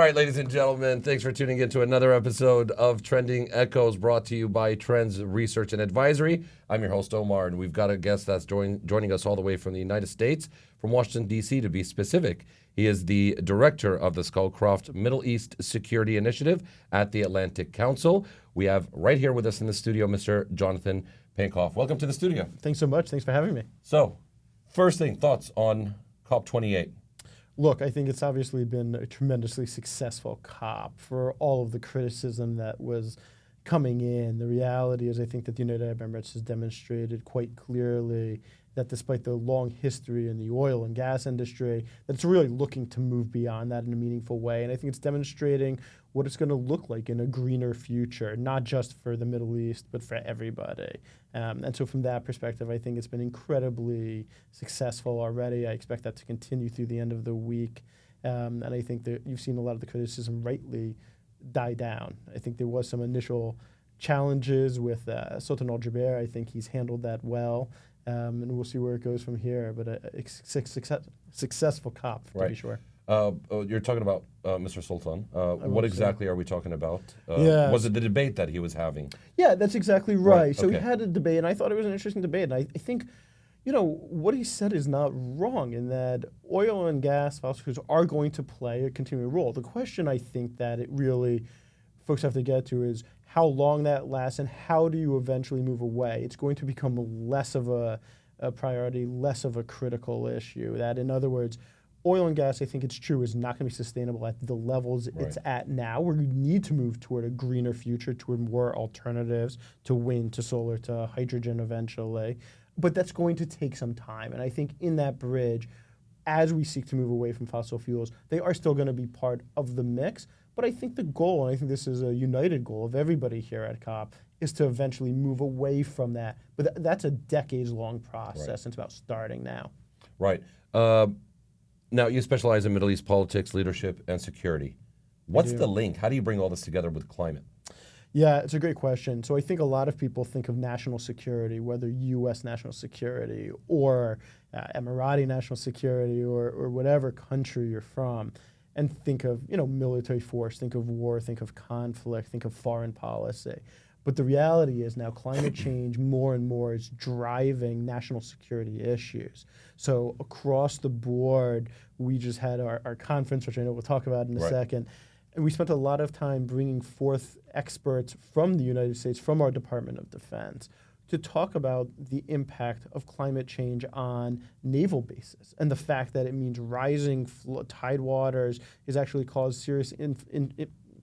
right, ladies and gentlemen, thanks for tuning in to another episode of Trending Echoes, brought to you by Trends Research and Advisory. I'm your host, Omar, and we've got a guest that's joining us all the way from the United States, from Washington, D.C. to be specific. He is the director of the Scowcroft Middle East Security Initiative at the Atlantic Council. We have right here with us in the studio, Mr. Jonathan Panikoff. Welcome to the studio. Thanks so much. Thanks for having me. So, first thing, thoughts on COP28? Look, I think it's obviously been a tremendously successful COP for all of the criticism that was coming in. The reality is I think that the United Arab Emirates has demonstrated quite clearly that despite the long history in the oil and gas industry, that it's really looking to move beyond that in a meaningful way. And I think it's demonstrating what it's going to look like in a greener future, not just for the Middle East, but for everybody. And so from that perspective, I think it's been incredibly successful already. I expect that to continue through the end of the week. And I think that you've seen a lot of the criticism rightly die down. I think there was some initial challenges with Sultan Al-Jaber. I think he's handled that well. And we'll see where it goes from here. But a successful COP, to be sure. You're talking about Mr. Sultan. What exactly are we talking about? Yeah. Was it the debate that he was having? Yeah, that's exactly right. So Okay. he had a debate, and I thought it was an interesting debate. And I think, you know, what he said is not wrong in that oil and gas fossil fuels are going to play a continuing role. The question I think that it really folks have to get to is how long that lasts and how do you eventually move away. It's going to become less of a priority, less of a critical issue. That, in other words, oil and gas, I think it's true, is not going to be sustainable at the levels it's at now, where we need to move toward a greener future, toward more alternatives to wind, to solar, to hydrogen eventually. But that's going to take some time. And I think in that bridge, as we seek to move away from fossil fuels, they are still going to be part of the mix. But I think the goal, and I think this is a united goal of everybody here at COP, is to eventually move away from that. But that's a decades-long process. It's about starting now. Right. Now, you specialize in Middle East politics, leadership, and security. What's the link? How do you bring all this together with climate? Yeah, it's a great question. So I think a lot of people think of national security, whether U.S. national security or Emirati national security or whatever country you're from, and think of, you know, military force, think of war, think of conflict, think of foreign policy. But the reality is now climate change more and more is driving national security issues. So across the board, we just had our conference, which I know we'll talk about in a second, and we spent a lot of time bringing forth experts from the United States, from our Department of Defense, to talk about the impact of climate change on naval bases and the fact that it means rising tide waters has actually caused serious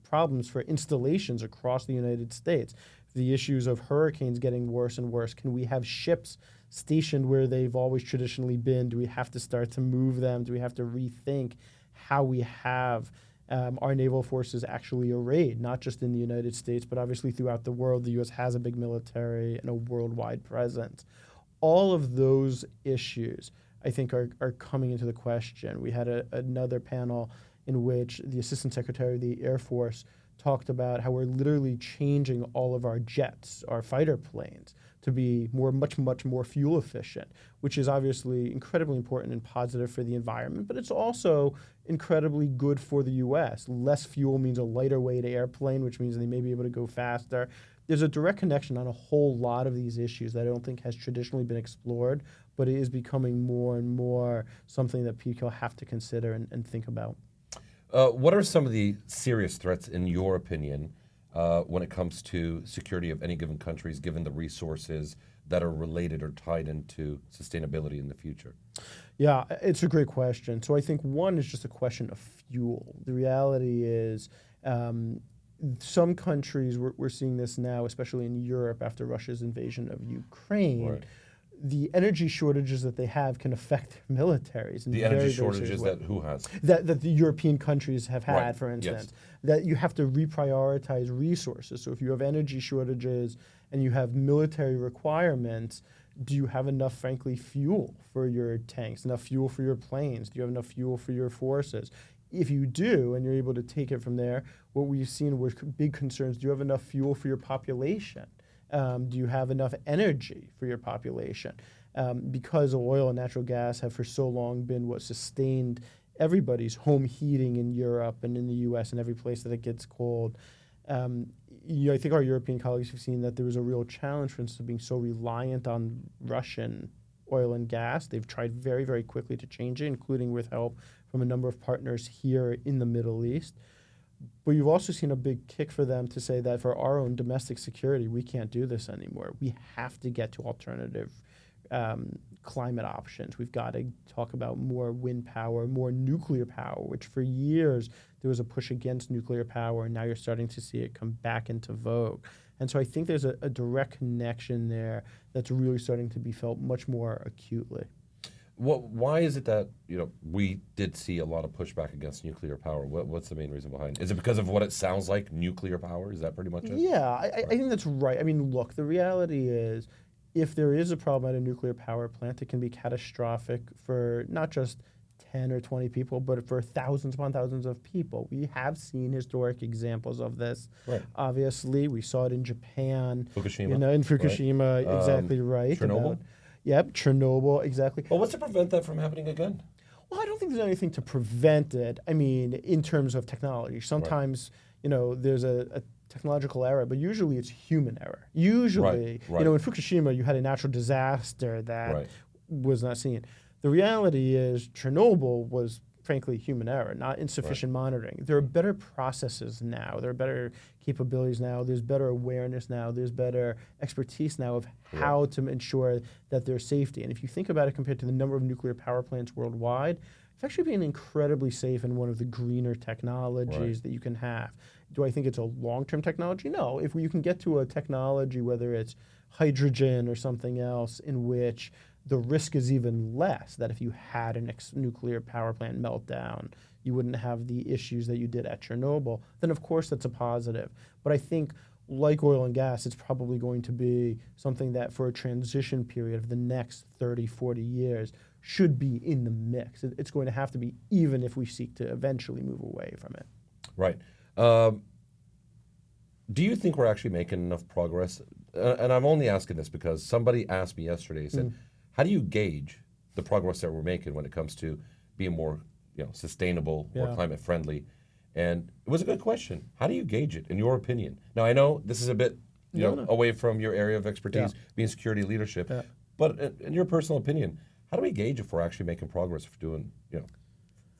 problems for installations across the United States. The issues of hurricanes getting worse and worse. Can we have ships stationed where they've always traditionally been? Do we have to start to move them? Do we have to rethink how we have our naval forces actually arrayed, not just in the United States, but obviously throughout the world? The U.S. has a big military and a worldwide presence. All of those issues, I think, are coming into the question. We had another panel in which the Assistant Secretary of the Air Force talked about how we're literally changing all of our jets, our fighter planes, to be much more fuel efficient, which is obviously incredibly important and positive for the environment, but it's also incredibly good for the U.S. Less fuel means a lighter weight airplane, which means they may be able to go faster. There's a direct connection on a whole lot of these issues that I don't think has traditionally been explored, but it is becoming more and more something that people have to consider and think about. What are some of the serious threats, in your opinion, when it comes to security of any given countries, given the resources that are related or tied into sustainability in the future? Yeah, it's a great question. So I think one is just a question of fuel. The reality is some countries, we're seeing this now, especially in Europe after Russia's invasion of Ukraine, the energy shortages that they have can affect their militaries. The energy shortages that who has? That the European countries have had, for instance. That you have to reprioritize resources. So if you have energy shortages and you have military requirements, do you have enough, frankly, fuel for your tanks, enough fuel for your planes? Do you have enough fuel for your forces? If you do, and you're able to take it from there, what we've seen were big concerns. Do you have enough fuel for your population? Do you have enough energy for your population? Because oil and natural gas have for so long been what sustained everybody's home heating in Europe and in the U.S. and every place that it gets cold. I think our European colleagues have seen that there was a real challenge, for instance, of being so reliant on Russian oil and gas. They've tried very, very quickly to change it, including with help from a number of partners here in the Middle East. But you've also seen a big kick for them to say that for our own domestic security, we can't do this anymore. We have to get to alternative climate options. We've got to talk about more wind power, more nuclear power, which for years there was a push against nuclear power, and now you're starting to see it come back into vogue. And so I think there's a direct connection there that's really starting to be felt much more acutely. Why is it that we did see a lot of pushback against nuclear power? What's the main reason behind it? Is it because of what it sounds like, nuclear power? Is that pretty much it? Yeah, I think that's right. I mean, look, the reality is if there is a problem at a nuclear power plant, it can be catastrophic for not just 10 or 20 people, but for thousands upon thousands of people. We have seen historic examples of this. Right. Obviously, we saw it in Japan. Fukushima. In Fukushima, right. Exactly right. Chernobyl. Yep, Chernobyl, exactly. Well, what's to prevent that from happening again? Well, I don't think there's anything to prevent it. I mean, in terms of technology, sometimes there's a technological error, but usually it's human error. Usually, right. In Fukushima, you had a natural disaster that was not seen. The reality is Chernobyl was frankly human error, not insufficient monitoring. There are better processes now. There are better capabilities now. There's better awareness now. There's better expertise now of how to ensure that there's safety. And if you think about it compared to the number of nuclear power plants worldwide, it's actually been incredibly safe and one of the greener technologies that you can have. Do I think it's a long-term technology? No. If you can get to a technology, whether it's hydrogen or something else, in which the risk is even less, that if you had a nuclear power plant meltdown, you wouldn't have the issues that you did at Chernobyl, then of course that's a positive. But I think, like oil and gas, it's probably going to be something that for a transition period of the next 30, 40 years should be in the mix. It's going to have to be, even if we seek to eventually move away from it. Right. Do you think we're actually making enough progress? And I'm only asking this because somebody asked me yesterday, said, how do you gauge the progress that we're making when it comes to being more sustainable, more climate friendly? And it was a good question. How do you gauge it, in your opinion? Now, I know this is a bit away from your area of expertise, being security leadership, but in your personal opinion, how do we gauge if we're actually making progress, if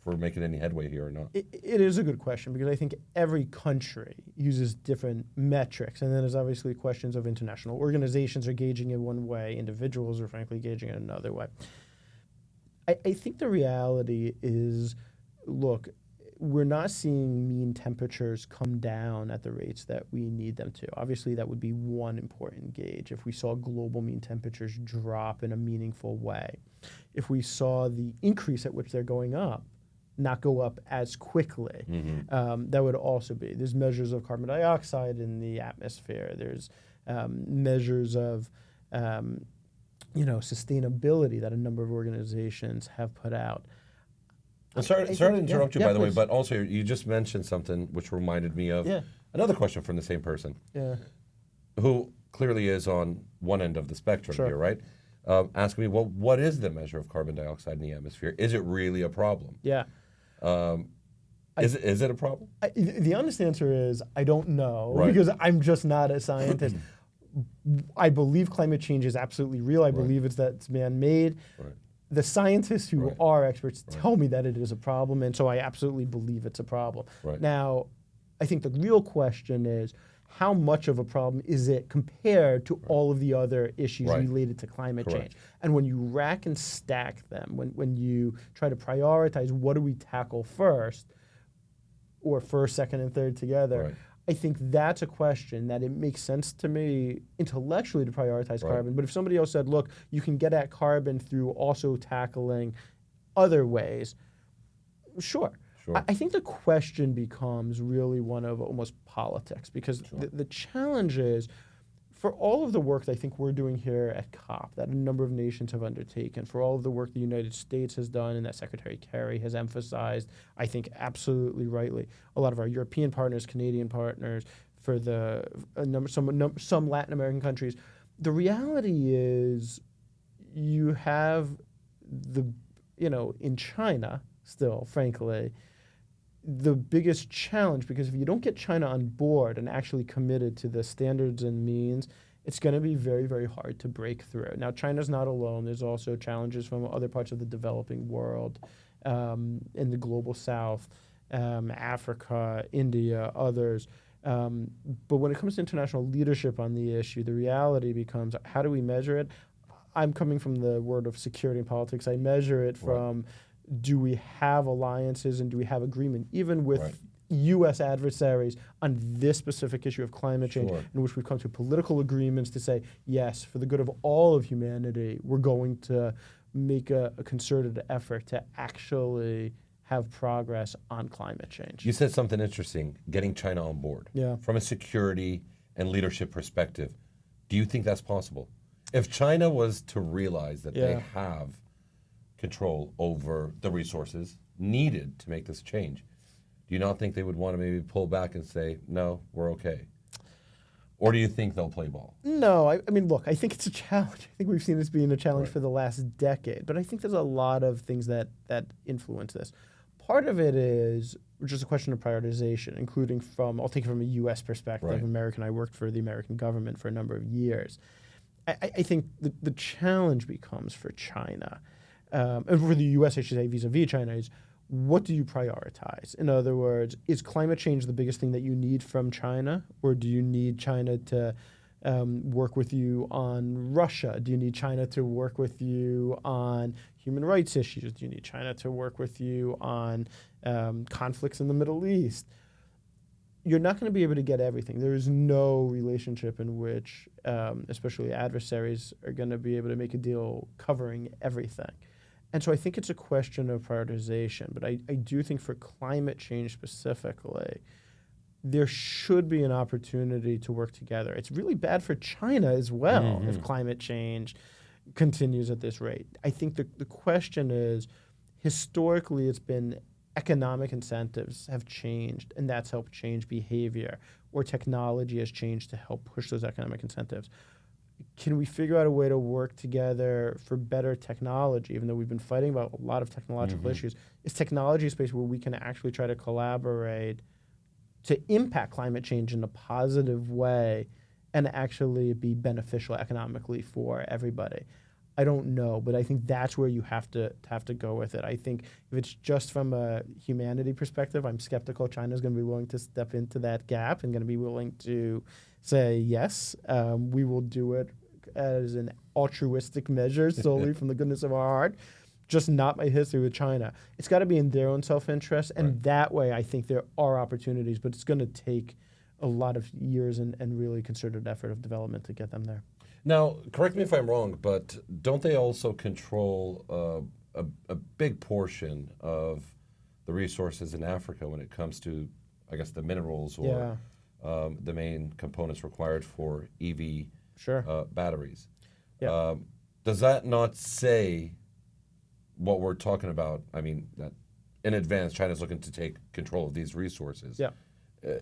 we're making any headway here or not? It is a good question because I think every country uses different metrics, and then there's obviously questions of international organizations are gauging it one way, individuals are frankly gauging it another way. I think the reality is, look, we're not seeing mean temperatures come down at the rates that we need them to. Obviously, that would be one important gauge. If we saw global mean temperatures drop in a meaningful way, if we saw the increase at which they're going up not go up as quickly, that would also be. There's measures of carbon dioxide in the atmosphere. There's measures of sustainability that a number of organizations have put out. Sorry to interrupt you, by the way, but also you just mentioned something which reminded me of another question from the same person, who clearly is on one end of the spectrum here, right? Asking me, well, what is the measure of carbon dioxide in the atmosphere? Is it really a problem? Yeah. Is it a problem? The honest answer is I don't know because I'm just not a scientist. I believe climate change is absolutely real. I believe it's man-made. The scientists who are experts tell me that it is a problem, and so I absolutely believe it's a problem. Now, I think the real question is, how much of a problem is it compared to all of the other issues related to climate change? And when you rack and stack them, when you try to prioritize what do we tackle first, or first, second, and third together, I think that's a question that it makes sense to me intellectually to prioritize carbon. But if somebody else said, look, you can get at carbon through also tackling other ways, sure. I think the question becomes really one of almost politics because the challenge is, for all of the work that I think we're doing here at COP, that a number of nations have undertaken, for all of the work the United States has done and that Secretary Kerry has emphasized, I think absolutely rightly, a lot of our European partners, Canadian partners, for some Latin American countries, the reality is you have in China, still, frankly. The biggest challenge, because if you don't get China on board and actually committed to the standards and means, it's going to be very, very hard to break through. Now, China's not alone. There's also challenges from other parts of the developing world, in the global south, Africa, India, others. But when it comes to international leadership on the issue, the reality becomes, how do we measure it? I'm coming from the world of security and politics. I measure it from, do we have alliances and do we have agreement, even with U.S. adversaries on this specific issue of climate change, in which we've come to political agreements to say, yes, for the good of all of humanity, we're going to make a concerted effort to actually have progress on climate change. You said something interesting, getting China on board. Yeah. From a security and leadership perspective, do you think that's possible? If China was to realize that they have control over the resources needed to make this change, do you not think they would want to maybe pull back and say, no, we're okay? Or do you think they'll play ball? No, I mean, look, I think it's a challenge. I think we've seen this being a challenge for the last decade, but I think there's a lot of things that influence this. Part of it is just a question of prioritization, including I'll take it from a U.S. perspective, I worked for the American government for a number of years. I think the challenge becomes for China, and for the U.S., I should say, vis-a-vis China, is what do you prioritize? In other words, is climate change the biggest thing that you need from China, or do you need China to work with you on Russia? Do you need China to work with you on human rights issues? Do you need China to work with you on conflicts in the Middle East? You're not going to be able to get everything. There is no relationship in which, especially adversaries, are going to be able to make a deal covering everything. And so I think it's a question of prioritization. But I do think for climate change specifically, there should be an opportunity to work together. It's really bad for China as well if climate change continues at this rate. I think the question is, historically it's been economic incentives have changed, and that's helped change behavior, or technology has changed to help push those economic incentives. Can we figure out a way to work together for better technology, even though we've been fighting about a lot of technological issues? Is technology a space where we can actually try to collaborate to impact climate change in a positive way and actually be beneficial economically for everybody? I don't know, but I think that's where you have to go with it. I think if it's just from a humanity perspective, I'm skeptical China's going to be willing to step into that gap and going to be willing to say, yes, we will do it as an altruistic measure solely from the goodness of our heart. Just not my history with China. It's got to be in their own self-interest, and that way I think there are opportunities, but it's going to take a lot of years and really concerted effort of development to get them there. Now, correct me if I'm wrong, but don't they also control a big portion of the resources in Africa when it comes to, I guess, the minerals or the main components required for EV batteries? Yeah. Does that not say what we're talking about? I mean, that in advance, China's looking to take control of these resources. Yeah.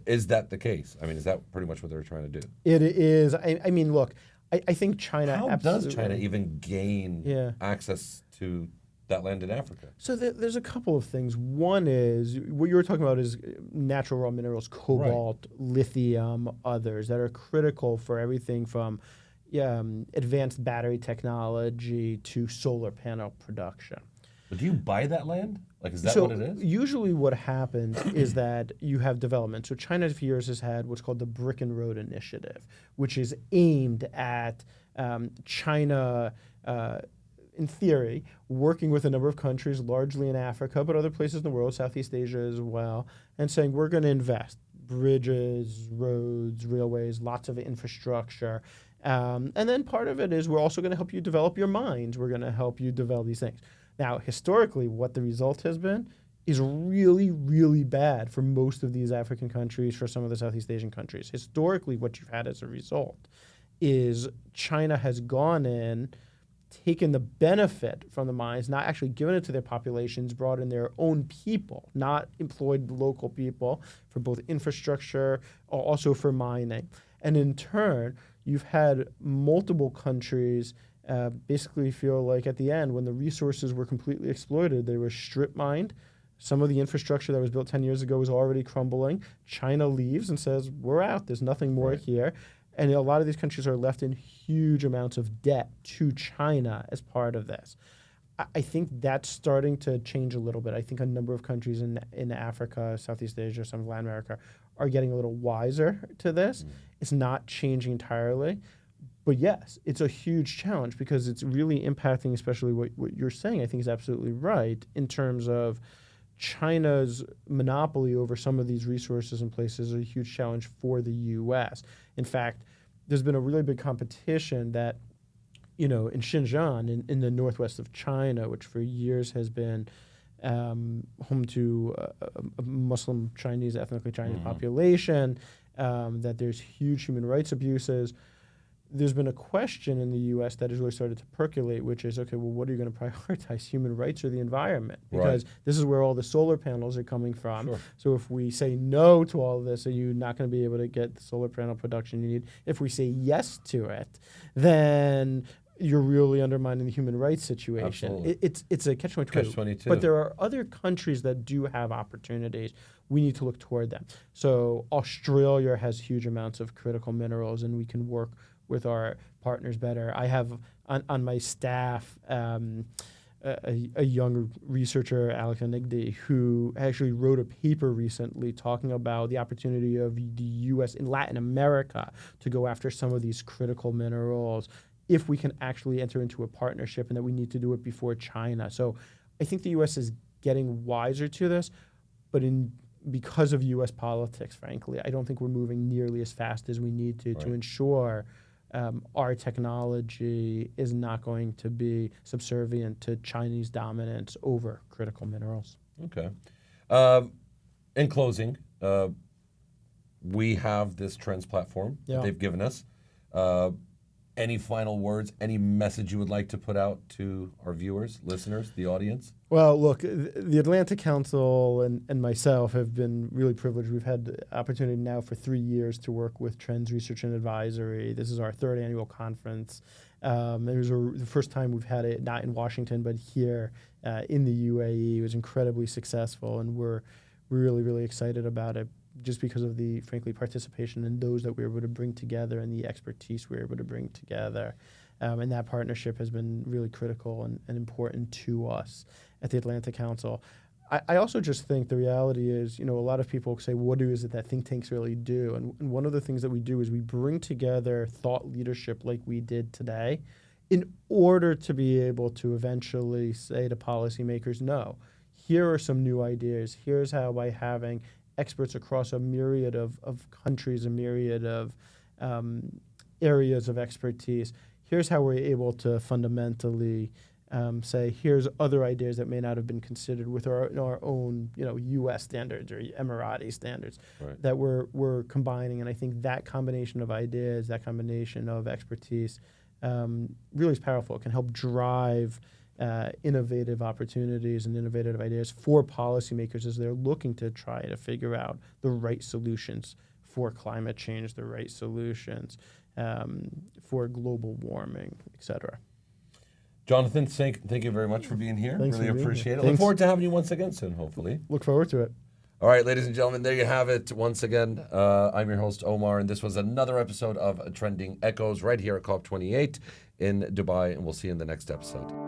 Is that the case? I mean, is that pretty much what they're trying to do? It is. I mean, look, I think China... How does China even gain access to that land in Africa? So there's a couple of things. One is, what you were talking about is natural raw minerals, cobalt, lithium, others that are critical for everything from advanced battery technology to solar panel production. But do you buy that land? Like, is that what it is? Usually what happens is that you have development. So China for years has had what's called the Brick and Road Initiative, which is aimed at China, in theory, working with a number of countries, largely in Africa, but other places in the world, Southeast Asia as well, and saying we're going to invest bridges, roads, railways, lots of infrastructure. And then part of it is we're also going to help you develop your mines. We're going to help you develop these things. Now, historically, what the result has been is really, really bad for most of these African countries, for some of the Southeast Asian countries. Historically, what you've had as a result is China has gone in, taken the benefit from the mines, not actually given it to their populations, brought in their own people, not employed local people for both infrastructure or also for mining. And in turn, you've had multiple countries basically feel like at the end, when the resources were completely exploited, they were strip mined, Some of the infrastructure that was built 10 years ago is already crumbling. China leaves and says, we're out. There's nothing more here. And a lot of these countries are left in huge amounts of debt to China as part of this. I think that's starting to change a little bit. I think a number of countries in Africa, Southeast Asia, some of Latin America are getting a little wiser to this. It's not changing entirely. But yes, it's a huge challenge because it's really impacting, especially what you're saying, I think is absolutely right, in terms of China's monopoly over some of these resources and places is a huge challenge for the U.S. In fact, there's been a really big competition that, in Xinjiang, in the northwest of China, which for years has been home to a Muslim Chinese, ethnically Chinese population, that there's huge human rights abuses. There's been a question in the U.S. that has really started to percolate, which is, okay, well, what are you going to prioritize, human rights or the environment? Because this is where all the solar panels are coming from. Sure. So if we say no to all of this, are you not going to be able to get the solar panel production you need? If we say yes to it, then you're really undermining the human rights situation. It's a catch-22. But there are other countries that do have opportunities. We need to look toward them. So Australia has huge amounts of critical minerals, and we can work with our partners better. I have on my staff a young researcher, Alex Anigdi, who actually wrote a paper recently talking about the opportunity of the U.S. in Latin America to go after some of these critical minerals if we can actually enter into a partnership, and that we need to do it before China. So I think the U.S. is getting wiser to this, but because of U.S. politics, frankly, I don't think we're moving nearly as fast as we need to ensure our technology is not going to be subservient to Chinese dominance over critical minerals. Okay. In closing, we have this Trends platform that they've given us. Any final words, any message you would like to put out to our viewers, listeners, the audience? Well, look, the Atlantic Council and myself have been really privileged. We've had the opportunity now for 3 years to work with Trends Research and Advisory. This is our 3rd annual conference. It was the first time we've had it not in Washington, but here in the UAE. It was incredibly successful, and we're really, really excited about it, just because of the, frankly, participation in those that we were able to bring together and the expertise we were able to bring together. And that partnership has been really critical and important to us at the Atlantic Council. I also just think the reality is, a lot of people say, what is it that think tanks really do? And one of the things that we do is we bring together thought leadership like we did today in order to be able to eventually say to policymakers, no, here are some new ideas. Here's how, by having experts across a myriad of countries, a myriad of areas of expertise, here's how we're able to fundamentally say, here's other ideas that may not have been considered with our own, U.S. standards or Emirati standards that we're combining. And I think that combination of ideas, that combination of expertise really is powerful. It can help drive innovative opportunities and innovative ideas for policymakers as they're looking to try to figure out the right solutions for climate change, the right solutions for global warming, et cetera. Jonathan, thank you very much for being here. Thanks really for being appreciate here. it. Thanks. Look forward to having you once again soon, hopefully. Look forward to it. All right, ladies and gentlemen, there you have it. Once again, I'm your host, Omar, and this was another episode of Trending Echoes right here at COP28 in Dubai, and we'll see you in the next episode.